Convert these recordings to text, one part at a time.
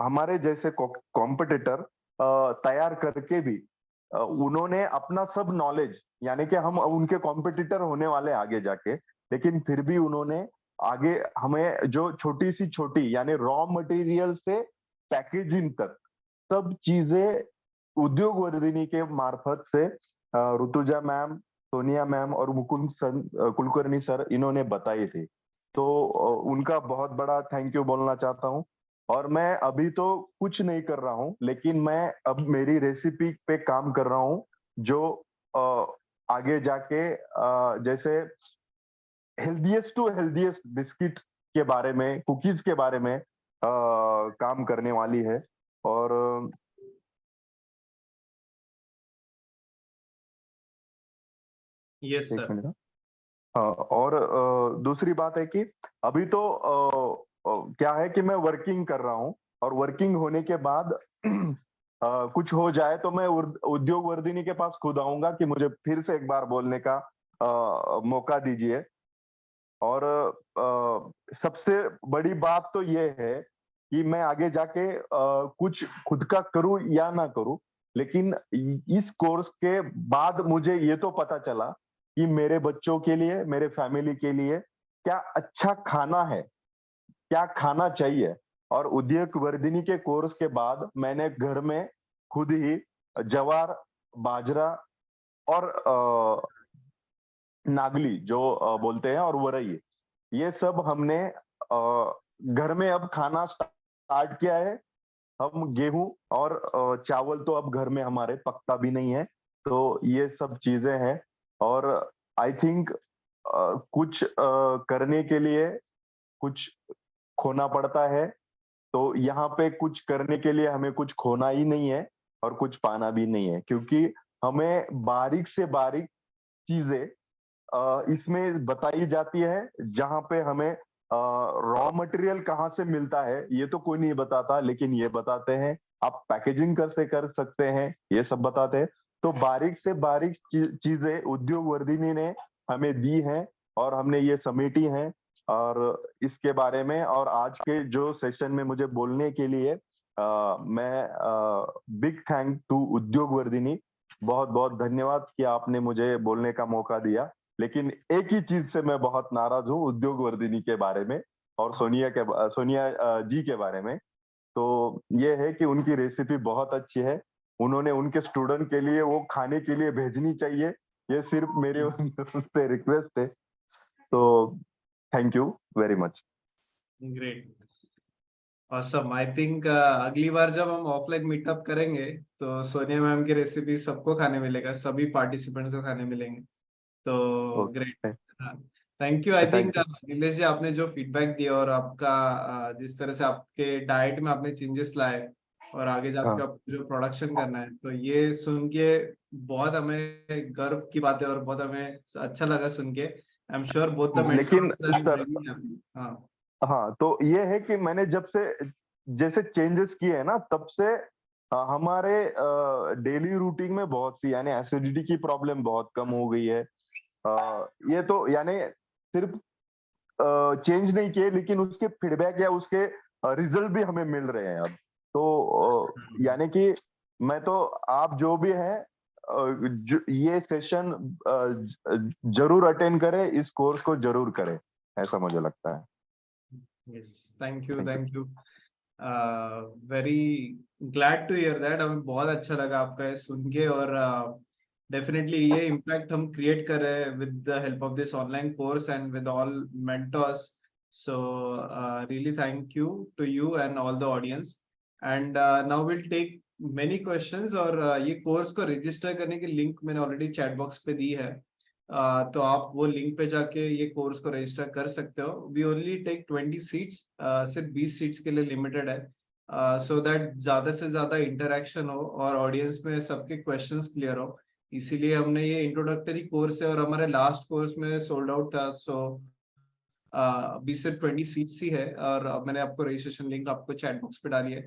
हमारे जैसे कॉम्पिटिटर तैयार करके भी उन्होंने अपना सब नॉलेज, यानी कि हम उनके कॉम्पिटिटर होने वाले आगे जाके, लेकिन फिर भी उन्होंने आगे हमें जो छोटी सी छोटी यानी रॉ मटेरियल से पैकेजिंग तक सब चीजें उद्योग वर्धिनी के मार्फत से ऋतुजा मैम, सोनिया मैम और मुकुंद सर, कुलकर्णी सर इन्होंने बताई थी। तो उनका बहुत बड़ा थैंक यू बोलना चाहता हूँ। और मैं अभी तो कुछ नहीं कर रहा हूँ, लेकिन मैं अब मेरी रेसिपी पे काम कर रहा हूँ, जो अ, आगे जाके जैसे हेल्दीएस्ट टू हेल्दीएस्ट बिस्किट के बारे में, कुकीज के बारे में काम करने वाली है। और यस एक सर। मिनट। और दूसरी बात है कि अभी तो क्या है कि मैं वर्किंग कर रहा हूँ, और वर्किंग होने के बाद कुछ हो जाए तो मैं उद्योग वर्धिनी के पास खुद आऊंगा कि मुझे फिर से एक बार बोलने का मौका दीजिए। और सबसे बड़ी बात तो ये है कि मैं आगे जाके कुछ खुद का करूं या ना करूं, लेकिन इस कोर्स के बाद मुझे ये तो पता चला कि मेरे बच्चों के लिए, मेरे फैमिली के लिए क्या अच्छा खाना है, क्या खाना चाहिए। और उद्योग वर्धिनी के कोर्स के बाद मैंने घर में खुद ही ज्वार, बाजरा और नागली जो बोलते हैं, और वरई, ये सब हमने घर में अब खाना स्टार्ट किया है। हम गेहूं और चावल तो अब घर में हमारे पकता भी नहीं है। तो ये सब चीजें हैं। और आई थिंक कुछ करने के लिए कुछ खोना पड़ता है। तो यहाँ पे कुछ करने के लिए हमें कुछ खोना ही नहीं है और कुछ पाना भी नहीं है, क्योंकि हमें बारीक से बारीक चीजें इसमें बताई जाती है, जहां पे हमें रॉ मटेरियल कहाँ से मिलता है ये तो कोई नहीं बताता, लेकिन ये बताते हैं आप पैकेजिंग कैसे कर सकते हैं, ये सब बताते हैं। तो बारीक से बारीक चीजें उद्योग वर्धिनी ने हमें दी हैं, और हमने ये समेटी हैं। और इसके बारे में और आज के जो सेशन में मुझे बोलने के लिए मैं बिग थैंक टू उद्योग वर्धिनी, बहुत बहुत धन्यवाद कि आपने मुझे बोलने का मौका दिया। लेकिन एक ही चीज से मैं बहुत नाराज हूँ उद्योग वर्धिनी के बारे में और सोनिया जी के बारे में। तो ये है कि उनकी रेसिपी बहुत अच्छी है, उन्होंने उनके स्टूडेंट के लिए वो खाने के लिए भेजनी चाहिए, ये सिर्फ मेरे उनसे रिक्वेस्ट है। तो thank you very much. Great, awesome. I think अगली बार जब हम ऑफलाइन मीटअप करेंगे तो सोनिया मैम की रेसिपी सबको खाने मिलेगा, सभी पार्टिसिपेंट्स को खाने मिलेंगे। तो ग्रेट। ओके, हाँ, thank you. I think thank you. Nilesh ji, आपने जो फीडबैक दिया और आपका जिस तरह से आपके डाइट में आपने चेंजेस लाए और आगे जाके हाँ, आप जो प्रोडक्शन करना है, तो ये सुन के बहुत हमें गर्व की बात है और बहुत हमें अच्छा लगा सुन के। I am sure both the लेकिन mentors and sir, really happy. हाँ हाँ, तो ये है कि मैंने जब से जैसे चेंजेस किए हैं ना, तब से हमारे डेली रूटीन में बहुत सी यानी एसिडिटी की प्रॉब्लम बहुत कम हो गई है। ये तो यानी सिर्फ चेंज नहीं किए, लेकिन उसके फीडबैक या उसके रिजल्ट भी हमें मिल रहे हैं अब। तो यानी कि मैं तो आप जो भी हैं ये सेशन जरूर अटेंड करें, इस कोर्स को जरूर करें, ऐसा मुझे लगता है। Yes, thank you, thank you. Thank you. Very glad to hear that. हमें बहुत अच्छा लगा आपका ये सुन के। और डेफिनेटली ये इम्पैक्ट हम क्रिएट कर रहे हैं with the help of this online course and with all mentors. So really thank you to you and all the audience. And now will take many questions. और ये कोर्स को register करने की link मैंने already chat box पे दी है। तो आप वो लिंक पे जाके ये कोर्स को रजिस्टर कर सकते हो। वी ओनली टेक 20 सीट्स, सिर्फ 20 सीट्स के लिए लिमिटेड है, सो दैट ज्यादा से ज्यादा इंटरेक्शन हो और ऑडियंस में सबके क्वेश्चंस क्लियर हो। इसीलिए हमने ये इंट्रोडक्टरी कोर्स है और हमारे लास्ट कोर्स में सोल्ड आउट था। सो अभी सिर्फ 20 सीट्स ही है और अब मैंने आपको रजिस्ट्रेशन लिंक आपको चैट बॉक्स पे डाली है।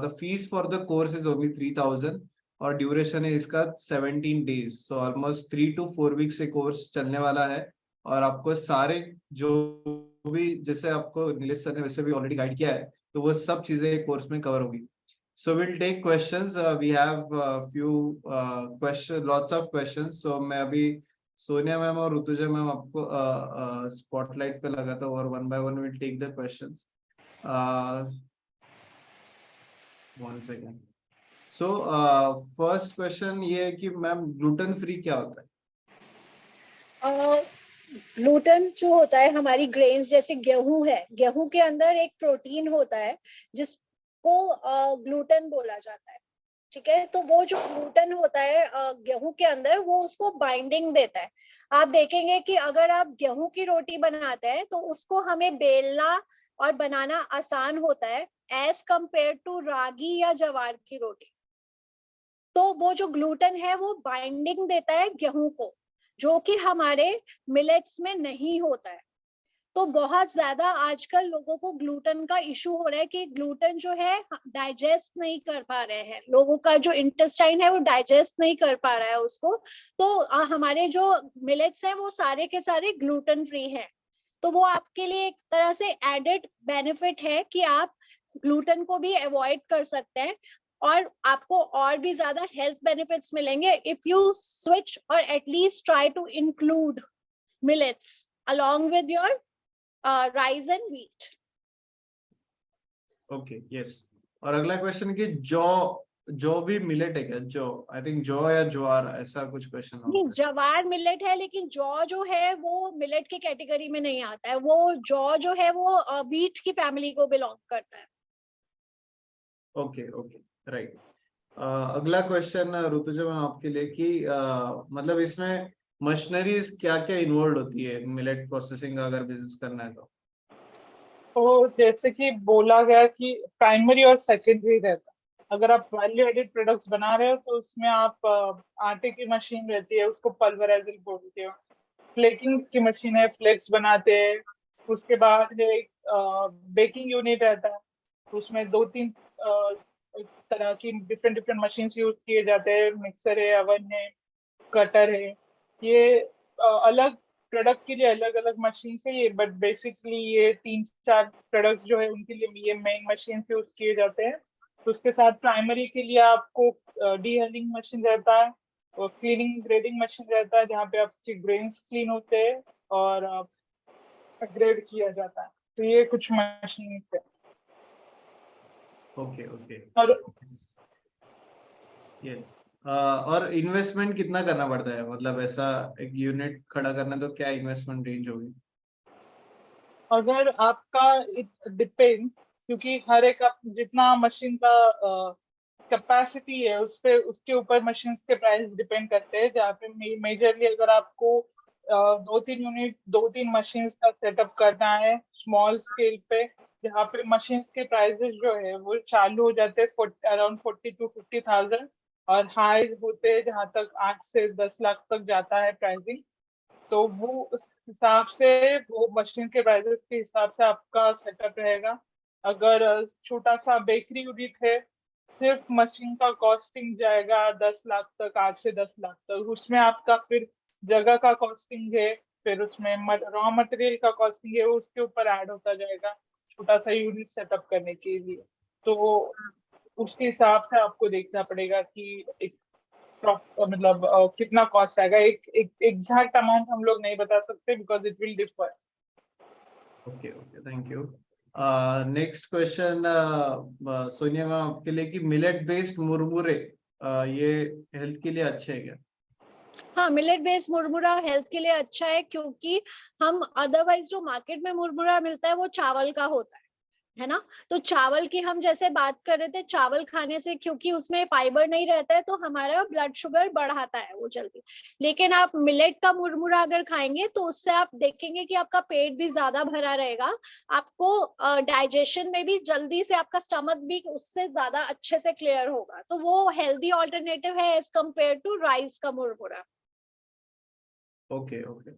The fees for the course is only 3000 और ड्यूरेशन है इसका 17 days. So almost 3 to 4 week से कोर्स चलने वाला है। और आपको सारे जो भी, जैसे आपको नीलेश सर ने वैसे भी ऑलरेडी गाइड किया है, तो वो सब चीजें कोर्स में कवर होगी. So we'll take questions. We have a few lots of questions. So मैं अभी सोनिया मैम और ऋतुजा मैम आपको स्पॉटलाइट पे लगाता हूँ और one by one we'll take the questions. One second. So first question ये है कि मैम ग्लूटेन फ्री क्या होता है? ग्लूटेन जो होता है हमारी ग्रेन्स जैसे गेहूं है, गेहूं के अंदर एक प्रोटीन होता है जिसको ग्लूटेन बोला जाता है. ठीक है, तो वो जो ग्लूटेन होता है गेहूं के अंदर, वो उसको बाइंडिंग देता है. आप देखेंगे कि अगर आप गेहूं की रोटी बनाते हैं तो उसको हमें बेलना और बनाना आसान होता है एज कंपेयर टू रागी या ज्वार की रोटी. तो वो जो ग्लूटेन है वो बाइंडिंग देता है गेहूं को, जो कि हमारे मिलेट्स में नहीं होता है. तो बहुत ज्यादा आजकल लोगों को ग्लूटेन का इशू हो रहा है कि ग्लूटेन जो है डाइजेस्ट नहीं कर पा रहे हैं, लोगों का जो इंटेस्टाइन है वो डाइजेस्ट नहीं कर पा रहा है उसको. तो हमारे जो मिलेट्स हैं वो सारे के सारे ग्लूटेन फ्री हैं. तो वो आपके लिए एक तरह से एडेड बेनिफिट है कि आप ग्लूटेन को भी अवॉइड कर सकते हैं और आपको और भी ज्यादा हेल्थ बेनिफिट्स मिलेंगे इफ यू स्विच और at least try to include millets along with your rice and wheat. Okay, yes. और अगला क्वेश्चन कि जौ भी मिलेट है क्या? जौ, आई थिंक जौ या ज्वार, ऐसा कुछ क्वेश्चन नहीं, ज्वार मिलेट है, लेकिन जौ जो है वो मिलेट की कैटेगरी में नहीं आता है. वो जौ जो है वो व्हीट की फैमिली को बिलोंग करता है. Okay okay, right. अगला क्वेश्चन ऋतुजा मैम आपके लिए कि मतलब इसमें मशीनरीज क्या क्या इन्वॉल्व होती है मिलेट प्रोसेसिंग का अगर बिजनेस करना है तो जैसे कि बोला गया कि प्राइमरी और सेकेंडरी रहता है. अगर आप वैल्यू एडेड प्रोडक्ट्स बना रहे हो तो उसमें आप आटे की मशीन रहती है, उसको पल्वराइजर बोलते हो. फ्लेकिंग की मशीन है, फ्लेक्स बनाते हैं. उसके बाद है बेकिंग यूनिट रहता है, उसमें 2-3 तरह की डिफरेंट डिफरेंट मशीन यूज किए जाते हैं. मिक्सर है, अवन है, कटर है. ये अलग प्रोडक्ट के लिए अलग अलग मशीन से ये, बट बेसिकली ये 3-4 प्रोडक्ट्स जो है उनके लिए ये मेन मशीन यूज किए जाते हैं. तो उसके साथ प्राइमरी के लिए आपको डीहलिंग मशीन रहता है और क्लीनिंग ग्रेडिंग मशीन रहता है, जहाँ पे आपके ग्रेन्स क्लीन होते हैं और ग्रेड किया जाता है. तो ये कुछ मशीन है. ओके ओके, और यस. और इन्वेस्टमेंट कितना करना पड़ता है? मतलब ऐसा एक यूनिट खड़ा करना तो क्या इन्वेस्टमेंट रेंज होगी? अगर आपका डिपेंड, क्योंकि हर एक आप जितना मशीन का कैपेसिटी है उस पे उसके ऊपर मशीन के प्राइस डिपेंड करते हैं. जहाँ पे मेजरली अगर आपको 2-3 मशीन का सेटअप करना है स्मॉल स्केल पे, जहाँ पे मशीन के प्राइसेस जो है वो चालू हो जाते हैं अराउंड 40,000-50,000 और हाई होते हैं जहाँ तक 8 से 10 लाख तक जाता है प्राइसिंग. तो वो उस हिसाब से वो मशीन के प्राइसेस के हिसाब से आपका सेटअप रहेगा. अगर छोटा सा बेकरी यूनिट है, सिर्फ मशीन का कॉस्टिंग जाएगा 10 लाख तक, 8 से 10 लाख तक. उसमें आपका फिर जगह का कॉस्टिंग है, फिर उसमें रॉ मटेरियल का कॉस्टिंग है, उसके ऊपर ऐड होता जाएगा छोटा सा यूनिट सेटअप करने के लिए. तो उसके हिसाब से आपको देखना पड़ेगा कि एक मतलब कितना कॉस्ट आएगा. एक एग्जैक्ट अमाउंट हम लोग नहीं बता सकते because it will differ. Okay okay, thank you. Next question Sonia ma'am आपके लिए कि मिलेट बेस्ड मुरमुरे ये हेल्थ के लिए अच्छे है क्या? हाँ, मिलेट बेस्ड मुरमुरा हेल्थ के लिए अच्छा है, क्योंकि हम अदरवाइज जो मार्केट में मुरमुरा मिलता है वो चावल का होता है ना. तो चावल की हम जैसे बात कर रहे थे, चावल खाने से क्योंकि उसमें फाइबर नहीं रहता है तो हमारा ब्लड शुगर बढ़ाता है वो जल्दी. लेकिन आप मिलेट का मुरमुरा अगर खाएंगे तो उससे आप देखेंगे कि आपका पेट भी ज्यादा भरा रहेगा, आपको डाइजेशन में भी जल्दी से आपका स्टमक भी उससे ज्यादा अच्छे से क्लियर होगा. तो वो हेल्दी ऑल्टरनेटिव है एज कम्पेयर टू राइस का मुरमुरा. Okay okay.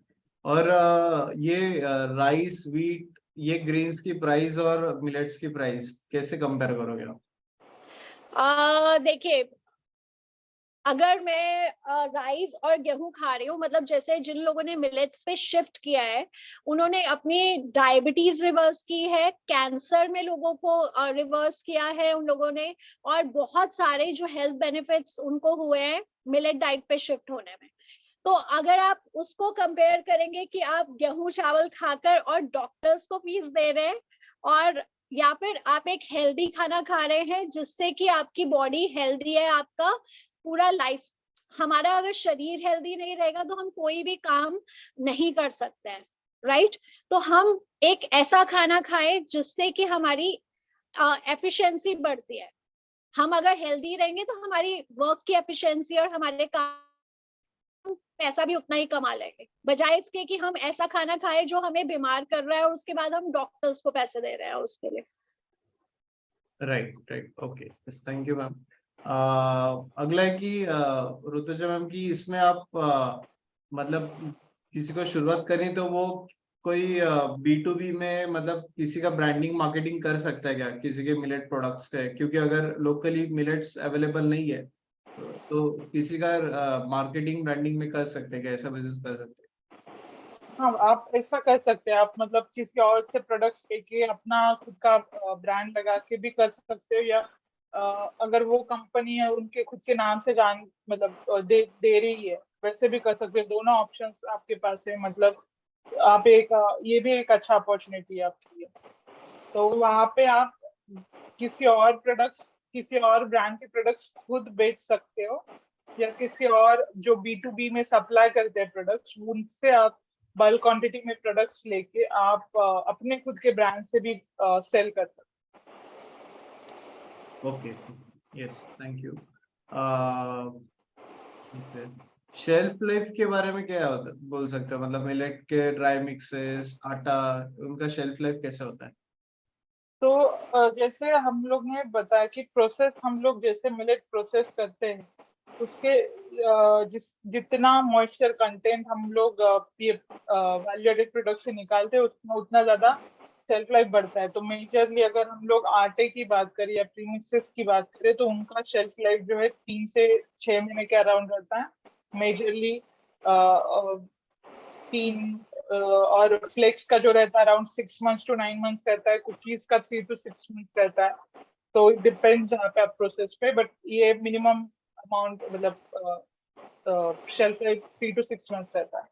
और ये राइस व्हीट ये ग्रेन्स की प्राइस और मिलेट्स की प्राइस कैसे कंपेयर करोगे आप? देखिए, अगर मैं राइस और गेहूं खा रही हूँ, मतलब जैसे जिन लोगों ने मिलेट्स पे शिफ्ट किया है, उन्होंने अपनी डायबिटीज रिवर्स की है, कैंसर में लोगों को रिवर्स किया है उन लोगों ने, और बहुत सारे जो हेल्थ बेनिफिट्स उनको हुए हैं मिलेट डाइट पे शिफ्ट होने में। तो अगर आप उसको कंपेयर करेंगे कि आप गेहूं चावल खाकर और डॉक्टर्स को फीस दे रहे हैं, और या फिर आप एक हेल्दी खाना खा रहे हैं जिससे कि आपकी बॉडी हेल्दी है, आपका पूरा लाइफ, हमारा अगर शरीर हेल्दी नहीं रहेगा तो हम कोई भी काम नहीं कर सकते हैं, राइट? तो हम एक ऐसा खाना खाएं जिससे कि हमारी एफिशिएंसी बढ़ती है। हम अगर हेल्दी रहेंगे तो हमारी वर्क की एफिशिएंसी और हमारे काम पैसा भी उतना ही कमा लेंगे, बजाय इसके कि हम ऐसा खाना खाएं जो हमें बीमार कर रहा है और उसके बाद हम डॉक्टर्स को पैसे दे रहे हैं उसके लिए। Right, okay, thank you ma'am. अगला है कि ऋतुजा मैम की इसमें आप मतलब किसी को शुरुआत करें तो वो कोई B2B में मतलब किसी का ब्रांडिंग मार्केटिंग कर सकता है क्या किसी के मिलेट प्रोडक्ट्स के? क्योंकि अगर लोकली मिलेट्स अवेलेबल नहीं है तो किसी का मार्केटिंग ब्रांडिंग में कर सकते हैं क्या, ऐसा बिजनेस कर सकते हैं? हाँ, आप ऐसा कर सकते हैं। आप मतलब किसी और से प्रोडक्ट्स लेके अपना खुद का ब्रांड लगा के भी कर सकते हो, या अगर वो कंपनी है उनके खुद के नाम से जान मतलब दे रही है, वैसे भी कर सकते हो। दोनों ऑप्शंस आपके पास है। मतलब आप ये भी एक अच्छा अपॉर्चुनिटी है आपके लिए। तो वहाँ पे आप किसी और ब्रांड के प्रोडक्ट्स खुद बेच सकते हो, या किसी और जो B2B में सप्लाई करते हैं प्रोडक्ट्स, उनसे आप बल्क क्वांटिटी में प्रोडक्ट्स लेके आप अपने खुद के ब्रांड से भी सेल कर सकते okay, yes, thank you. Shelf life के बारे में क्या बोल सकते हो? मतलब मिलेट के ड्राई मिक्सेस, आटा, उनका शेल्फ लाइफ कैसा होता है? तो जैसे हम लोग ने बताया कि प्रोसेस हम लोग जैसे मिलेट प्रोसेस करते हैं, उसके जितना मॉइस्चर कंटेंट हम लोग वैल्यू एडेड प्रोडक्ट से निकालते हैं, उतना ज्यादा शेल्फ लाइफ बढ़ता है। तो मेजरली अगर हम लोग आटे की बात करें या प्रीमिक्सेस की बात करें, तो उनका शेल्फ लाइफ जो है 3 से 6 महीने के अराउंड रहता है मेजरली। 3 और फ्लेक्स का जो रहता है अराउंड 6 months to 9 months रहता है। कुकीज का 3 to 6 months रहता है। तो इट डिपेंड्स जहाँ पे आप प्रोसेस पे, बट ये मिनिमम अमाउंट मतलब शेल्फ लाइफ 3 to 6 months रहता है।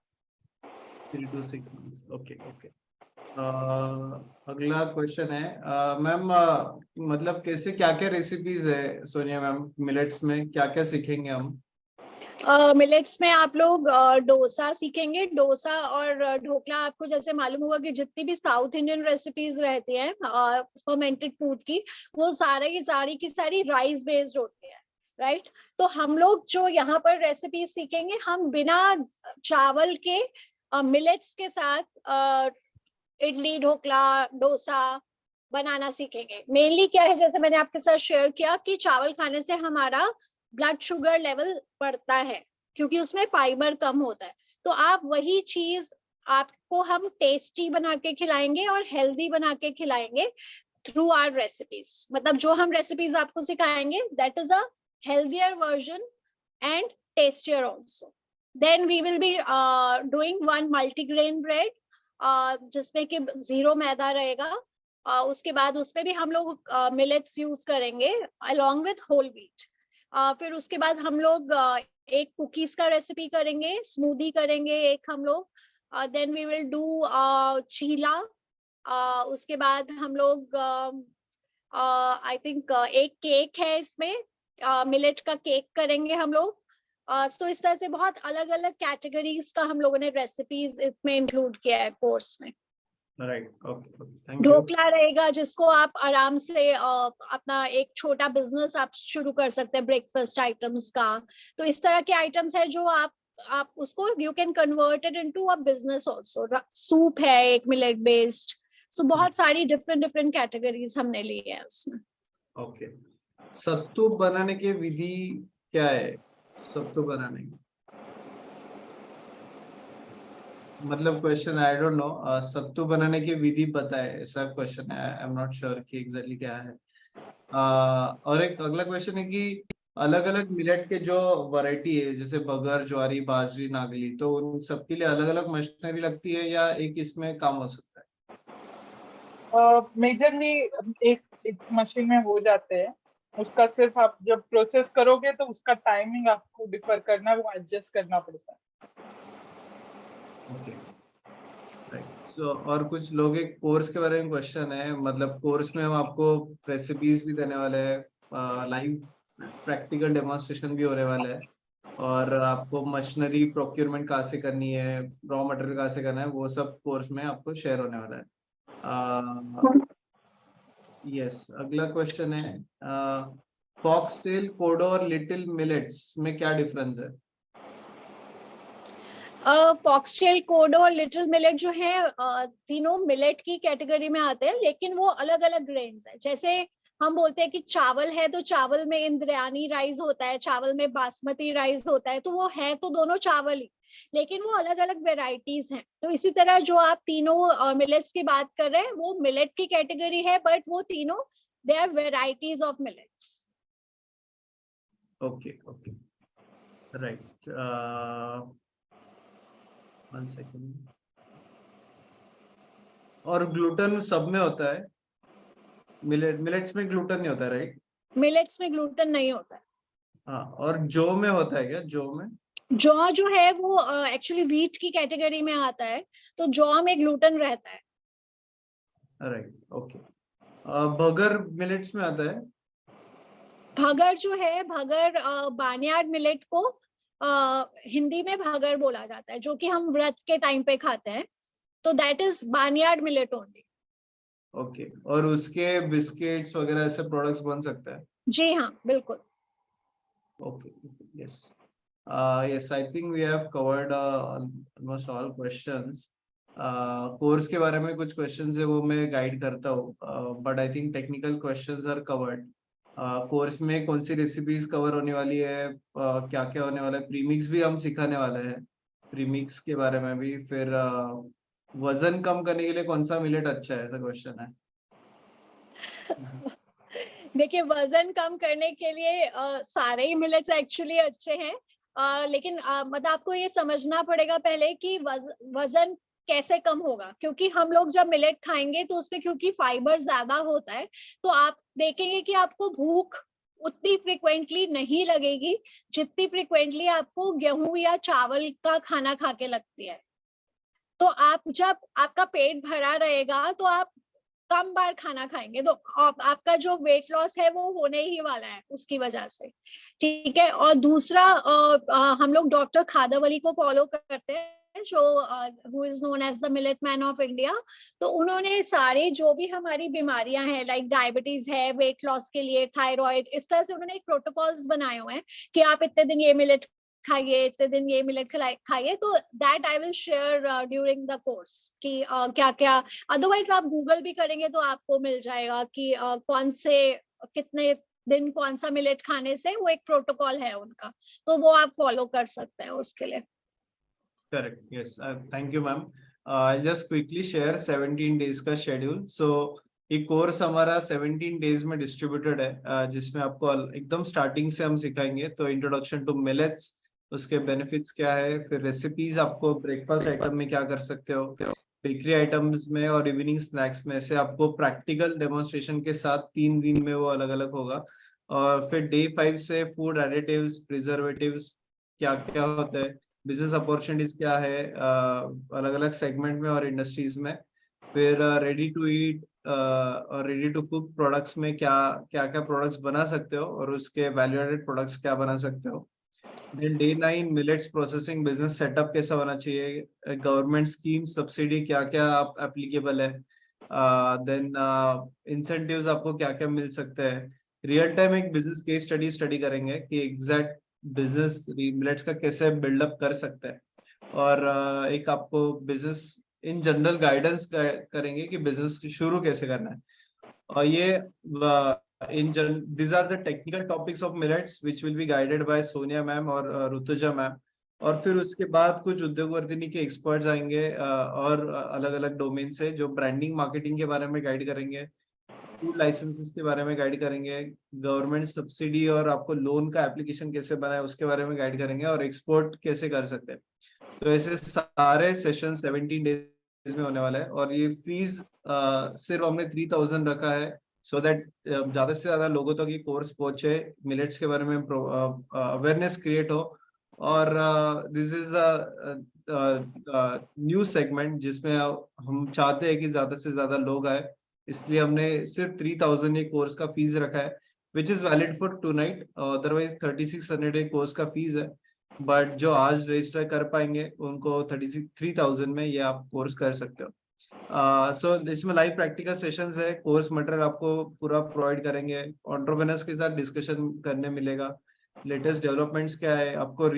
3 to 6 months, ओके। अगला क्वेश्चन है मैम, मतलब कैसे क्या क्या रेसिपीज है सोनिया मैम मिलेट्स में, क्या क्या सीखेंगे हम? मिलेट्स में आप लोग डोसा सीखेंगे। डोसा और ढोकला, आपको जैसे मालूम होगा कि जितनी भी साउथ इंडियन रेसिपीज रहती हैं फर्मेंटेड फूड की, वो सारी की सारी राइस बेस्ड होती है, राइट? तो हम लोग जो यहाँ पर रेसिपीज सीखेंगे, हम बिना चावल के मिलेट्स के साथ इडली, ढोकला, डोसा बनाना सीखेंगे। मेनली क्या है, जैसे मैंने आपके साथ शेयर किया कि चावल खाने से हमारा ब्लड शुगर लेवल बढ़ता है क्योंकि उसमें फाइबर कम होता है। तो आप वही चीज आपको हम टेस्टी बना के खिलाएंगे और हेल्दी बना के खिलाएंगे थ्रू आवर रेसिपीज। मतलब जो हम रेसिपीज आपको सिखाएंगे, that is a healthier version and tastier also. Then we will be doing one multigrain bread जिसमें कि 0 मैदा रहेगा। उसके बाद उसमें भी हम लोग मिलेट्स यूज करेंगे अलोंग विथ होल व्हीट। फिर उसके बाद हम लोग एक कुकीज का रेसिपी करेंगे, स्मूदी करेंगे एक हम लोग। देन वी विल डू चीला। उसके बाद हम लोग आई थिंक एक केक है इसमें, मिलेट का केक करेंगे हम लोग। सो इस तरह से बहुत अलग अलग कैटेगरीज का हम लोगों ने रेसिपीज इसमें इंक्लूड किया है कोर्स में। Right, okay, thank you. Dhokla रहेगा जिसको आप आराम से अपना एक छोटा बिजनेस आप शुरू कर सकते हैं ब्रेकफास्ट आइटम्स का। तो इस तरह के आइटम्स है जो आप उसको you can convert it into a business also. Soup है एक मिलेट बेस्ड। सो बहुत सारी डिफरेंट कैटेगरीज हमने ली है उसमें। ओके, सत्तू बनाने की विधि क्या है? सत्तू बनाने की मतलब क्वेश्चन, आई डोंट नो, सत्तू बनाने की विधि पता है ऐसा क्वेश्चन है। आई एम नॉट श्योर कि एग्जैक्टली क्या है। और एक अगला क्वेश्चन है कि अलग अलग मिलेट के जो वैरायटी है जैसे बगर, ज्वारी, बाजरी, नागली, तो उन सबके लिए अलग अलग मशीनरी लगती है या एक इसमें काम हो सकता है? मेजरली एक मशीन में हो जाते हैं। उसका सिर्फ आप जब प्रोसेस करोगे तो उसका टाइमिंग आपको डिफर करना, वो एडजस्ट करना पड़ता है। Okay, right. सो और कुछ लोग एक कोर्स के बारे में क्वेश्चन है, मतलब कोर्स में हम आपको रेसिपीज भी देने वाले हैं, लाइव प्रैक्टिकल डेमोन्स्ट्रेशन भी होने वाला है, और आपको मशीनरी प्रोक्योरमेंट कहाँ से करनी है, रॉ मटेरियल कहाँ से करना है, वो सब कोर्स में आपको शेयर होने वाला है। यस, अगला क्वेश्चन है, फॉक्सटेल, कोडो और लिटिल मिलेट्स में क्या डिफरेंस है? फॉक्सटेल, कोडो और लिटिल मिलेट जो है तीनों मिलेट की कैटेगरी में आते हैं, लेकिन वो अलग अलग ग्रेन्स है। जैसे हम बोलते हैं कि चावल है तो चावल में इंद्रायणी राइस होता है, चावल में बासमती राइस होता है, तो वो है तो दोनों चावल ही, लेकिन वो अलग अलग वेराइटीज हैं। तो इसी तरह जो आप तीनों मिलेट्स की बात कर रहे हैं वो मिलेट की कैटेगरी है, बट वो तीनों they are varieties of millets. Okay okay, right. 1 second. और ग्लूटेन सब में होता है? मिलेट्स में ग्लूटेन नहीं होता, राइट? मिलेट्स में ग्लूटेन नहीं होता है। हाँ, और जौ में होता है क्या? जौ में? जौ जो है वो एक्चुअली व्हीट की कैटेगरी में आता है, तो जौ में ग्लूटेन रहता है। Right, okay. बगर मिलेट्स में आता है? भगर जो है, भगर बार्नयार्ड मिलेट को हिंदी में भगर बोला जाता है, जो कि हम व्रत के टाइम पे खाते हैं, तो that is barnyard millet only. Okay, और उसके बिस्किट्स वगैरह ऐसे प्रोडक्ट्स बन सकता है? जी हाँ, बिल्कुल। Okay, yes. Yes, I think we have covered almost all questions. Course के बारे में कुछ क्वेश्चंस है वो मैं गाइड करता हूँ, but I think technical questions are covered. Course में कौन सी रेसिपीज कवर होने वाली है, क्या क्या होने वाला है, प्रीमिक्स भी हम सिखाने वाले हैं, प्रीमिक्स के बारे में भी। फिर वजन कम करने के लिए कौन सा मिलेट अच्छा है, ऐसा क्वेश्चन है। देखिए, वजन कम करने के लिए सारे ही मिलेट्स एक्चुअली अच्छे हैं, लेकिन मतलब आपको ये समझना पड़ेगा पहले कि वजन कैसे कम होगा, क्योंकि हम लोग जब मिलेट खाएंगे तो उसमें क्योंकि फाइबर ज्यादा होता है, तो आप देखेंगे कि आपको भूख उतनी फ्रिक्वेंटली नहीं लगेगी जितनी फ्रिक्वेंटली आपको गेहूं या चावल का खाना खा के लगती है। तो आप जब आपका पेट भरा रहेगा तो आप कम बार खाना खाएंगे, तो आपका जो वेट लॉस है वो होने ही वाला है उसकी वजह से। ठीक है। और दूसरा, हम लोग डॉक्टर खादावली को फॉलो करते हैं, जो who is known as the millet man of India. तो उन्होंने सारे जो भी हमारी बीमारियां हैं, लाइक डायबिटीज है, वेट लॉस के लिए थायराइड, इस तरह से उन्होंने एक प्रोटोकॉल्स बनाए हुए हैं कि आप इतने दिन ये मिलेट खाइए, इतने दिन ये मिलेट खाइए। तो that I will share during the course कि क्या क्या, अदरवाइज आप गूगल भी करेंगे तो आपको मिल जाएगा कि कौन से कितने दिन कौन सा मिलेट खाने से, वो एक प्रोटोकॉल है उनका, तो वो आप फॉलो कर सकते हैं उसके लिए। Correct, yes, thank you ma'am. I just quickly share 17 days का शेड्यूल। सो ये कोर्स हमारा 17 डेज में डिस्ट्रीब्यूटेड है, जिसमें आपको एकदम स्टार्टिंग से हम सिखाएंगे। तो इंट्रोडक्शन टू मिलेट्स, उसके बेनिफिट्स क्या है, फिर रेसिपीज आपको ब्रेकफास्ट आइटम में क्या कर सकते हो, बेकरी आइटम्स में और इवनिंग स्नैक्स में, से आपको प्रैक्टिकल डेमोन्स्ट्रेशन के साथ 3 दिन में वो अलग अलग होगा। और फिर डे 5 से फूड एडिटिव्स, प्रिजर्वेटिव्स क्या क्या होता है, बिजनेस अपॉर्चुनिटीज क्या है अलग अलग सेगमेंट में और इंडस्ट्रीज में, फिर रेडी टू ईट और रेडी टू कुक प्रोडक्ट्स में क्या क्या क्या प्रोडक्ट्स बना सकते हो और उसके वैल्यू एडेड प्रोडक्ट्स क्या बना सकते हो। Then day 9 millets processing business setup कैसा होना चाहिए, गवर्नमेंट स्कीम सब्सिडी क्या क्या एप्लीकेबल है, देन इंसेंटिव्स आपको क्या क्या मिल सकते हैं। रियल टाइम एक बिजनेस केस स्टडी करेंगे कि एग्जैक्ट बिजनेस मिलेट्स का कैसे बिल्डअप कर सकते हैं, और एक आपको बिजनेस इन जनरल गाइडेंस करेंगे कि बिजनेस शुरू कैसे करना है। और ये these are the technical topics of millets which will be guided by Sonia ma'am और ऋतुजा मैम। और फिर उसके बाद कुछ उद्योग वर्धिनी के एक्सपर्ट्स आएंगे और अलग अलग डोमेन से, जो ब्रांडिंग मार्केटिंग के बारे में गाइड करेंगे। फूड लाइसेंसेस के बारे में गाइड करेंगे, गवर्नमेंट सब्सिडी और आपको लोन का एप्लीकेशन कैसे बनाए उसके बारे में गाइड करेंगे, और एक्सपोर्ट कैसे कर सकते हैं। तो ऐसे सारे सेशन 17 डेज में होने वाला है, और ये फीस सिर्फ हमने 3000 रखा है, सो दैट ज्यादा से ज्यादा लोगों तक ये कोर्स पहुंचे, मिलेट्स के बारे में अवेयरनेस क्रिएट हो। और दिस इज न्यू सेगमेंट जिसमें हम चाहते हैं कि ज्यादा से ज्यादा लोग आए, इसलिए हमने सिर्फ 3000 ये कोर्स का फीस रखा है, which is valid for 2 night. Otherwise 3600 ये कोर्स का फीस है, बट जो आज रजिस्टर कर पाएंगे उनको 3000 में ये आप कोर्स कर सकते हो। सो इसमें लाइव प्रैक्टिकल सेशंस है, कोर्स मटेरियल आपको पूरा प्रोवाइड करेंगे, एंटरप्रेन्योर्स के साथ डिस्कशन करने मिलेगा, लेटेस्ट डेवलपमेंट्स क्या है आपको,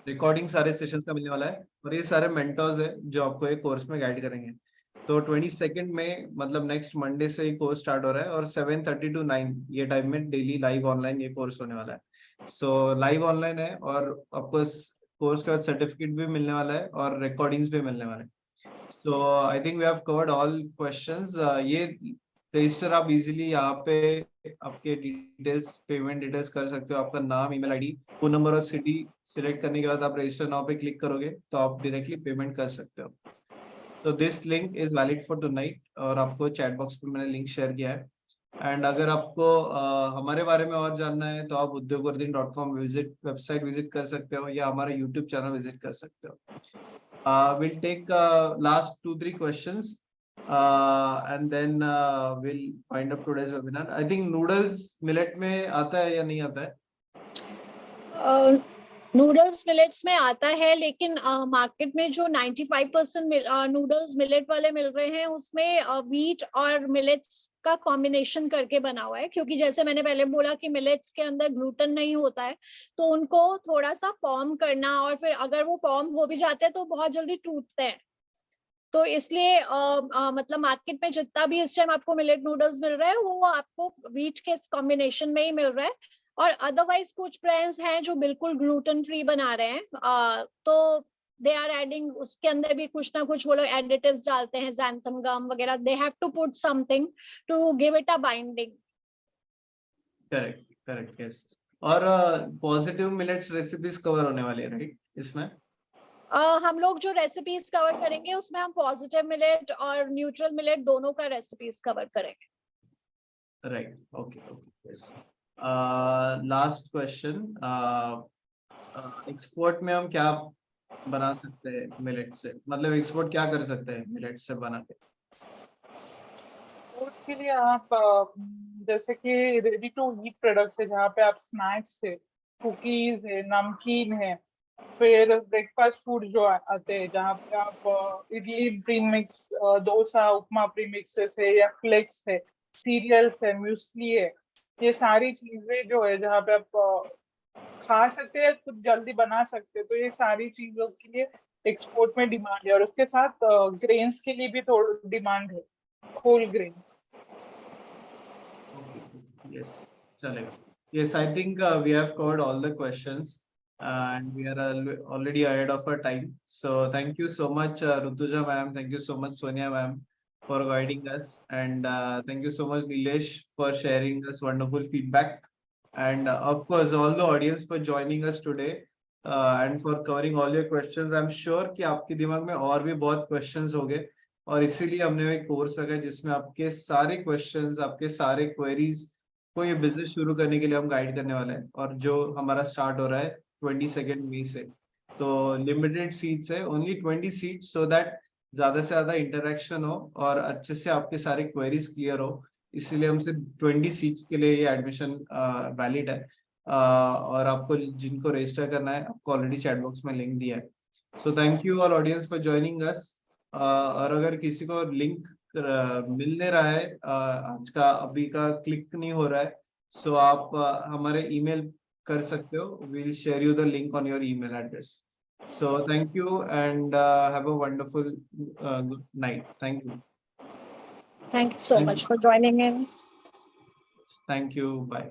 रिकॉर्डिंग सारे सेशंस का मिलने वाला है, और ये सारे मेंटर्स है जो आपको एक कोर्स में गाइड करेंगे। तो 22 में मतलब नेक्स्ट मंडे से ये कोर्स स्टार्ट हो रहा है, और 7:30 to 9 ये टाइम में डेली लाइव ऑनलाइन ये कोर्स होने वाला है। सो लाइव ऑनलाइन है, और आपको कोर्स का सर्टिफिकेट भी मिलने वाला है और रिकॉर्डिंग्स भी मिलने वाले हैं। So I think we have covered all questions. ये रजिस्टर आप इजीली यहाँ पे आपके डिटेल्स, पेमेंट डिटेल्स कर सकते हो, आपका नाम, ईमेल आईडी, फोन नंबर और सिटी सिलेक्ट करने के बाद आप रजिस्टर नाउ पे क्लिक करोगे तो आप डायरेक्टली पेमेंट कर सकते हो। तो this link is valid for tonight, और आपको चैट बॉक्स पे मैंने लिंक शेयर किया है। एंड अगर आपको हमारे बारे में और जानना है तो आप udyogvardhan.com वेबसाइट विजिट कर सकते हो, या हमारा यूट्यूब चैनल विजिट कर सकते हो। We'll take last 2-3 questions, and then we'll wind up today's webinar. I think noodles millet में आता है या नहीं आता है? नूडल्स मिलेट्स में आता है, लेकिन मार्केट में जो 95% नूडल्स मिलेट वाले मिल रहे हैं उसमें व्हीट और मिलेट्स का कॉम्बिनेशन करके बना हुआ है, क्योंकि जैसे मैंने पहले बोला कि मिलेट्स के अंदर ग्लूटेन नहीं होता है, तो उनको थोड़ा सा फॉर्म करना, और फिर अगर वो फॉर्म हो भी जाते हैं तो बहुत जल्दी टूटते हैं। तो इसलिए मतलब मार्केट में जितना भी इस टाइम आपको मिलेट नूडल्स मिल रहा है वो आपको व्हीट के कॉम्बिनेशन में ही मिल रहा है, और अदरवाइज कुछ ब्रांड्स हैं जो बिल्कुल ग्लूटेन फ्री बना रहे हैं, तो दे आर एडिंग, उसके अंदर भी कुछ ना कुछ वो लोग एडिटिव्स डालते हैं, xanthan गम वगैरह, they have to put something to give it a binding. Correct correct, yes. और पॉजिटिव मिलेट्स रेसिपीज कवर होने वाली है राइट इसमें? हम लोग जो रेसिपीज कवर करेंगे उसमें हम पॉजिटिव मिलेट और न्यूट्रल मिलेट दोनों का रेसिपीज कवर करेंगे। Right, okay okay, yes. Last question, export में हम क्या बना सकते हैं मिलेट से, मतलब एक्सपोर्ट क्या कर सकते हैं मिलेट से बना के? फूड के लिए आप जैसे कि रेडी टू ईट प्रोडक्ट्स है, जहाँ पे आप स्नैक्स है, कुकीज है, नमकीन है, फिर ब्रेकफास्ट फूड जो आते हैं जहाँ पे आप इडली प्रीमिक्स, डोसा, उपमा प्रीमिक्सेस है, या फ्लेक्स है, सीरियल्स है, म्यूसली है, ये सारी चीजें जो है जहाँ पे आप खा सकते हैं, कुछ जल्दी बना सकते हैं, तो ये सारी चीजों के लिए एक्सपोर्ट में डिमांड है। और उसके साथ ग्रेन्स के लिए भी थोड़ा डिमांड है, होल ग्रेन्स। Yes, चलेगा। Yes, I think we have covered all the questions and we are already ahead of our time. So thank you so much, Rutuja ma'am. Thank you so much, Sonia ma'am, for guiding us, and thank you so much, Nilesh, for sharing us wonderful feedback, and of course all the audience for joining us today and for covering all your questions. I'm sure कि आपके दिमाग में और भी बहुत questions होंगे, और इसीलिए हमने एक कोर्स रखा है जिसमें आपके सारे क्वेश्चंस, आपके सारे क्वेरीज को ये बिजनेस शुरू करने के लिए हम गाइड करने वाले हैं, और जो हमारा स्टार्ट हो रहा है 22 मई से। तो लिमिटेड सीट्स है, ओनली 20 सीट, सो दैट ज्यादा से ज्यादा इंटरेक्शन हो और अच्छे से आपके सारे क्वेरीज क्लियर हो, इसीलिए हम सिर्फ 20 सीट्स के लिए ये एडमिशन वैलिड है। और आपको जिनको रजिस्टर करना है आपको ऑलरेडी चैट बॉक्स में लिंक दिया है। सो thank you all audience for joining us. और अगर किसी को लिंक मिल नहीं रहा है, आज का अभी का क्लिक नहीं हो रहा है, सो आप हमारे ईमेल कर सकते हो, we will share you the link on your email address. So thank you and have a wonderful night. Thank you. Thank you so much for joining in. Thank you, bye.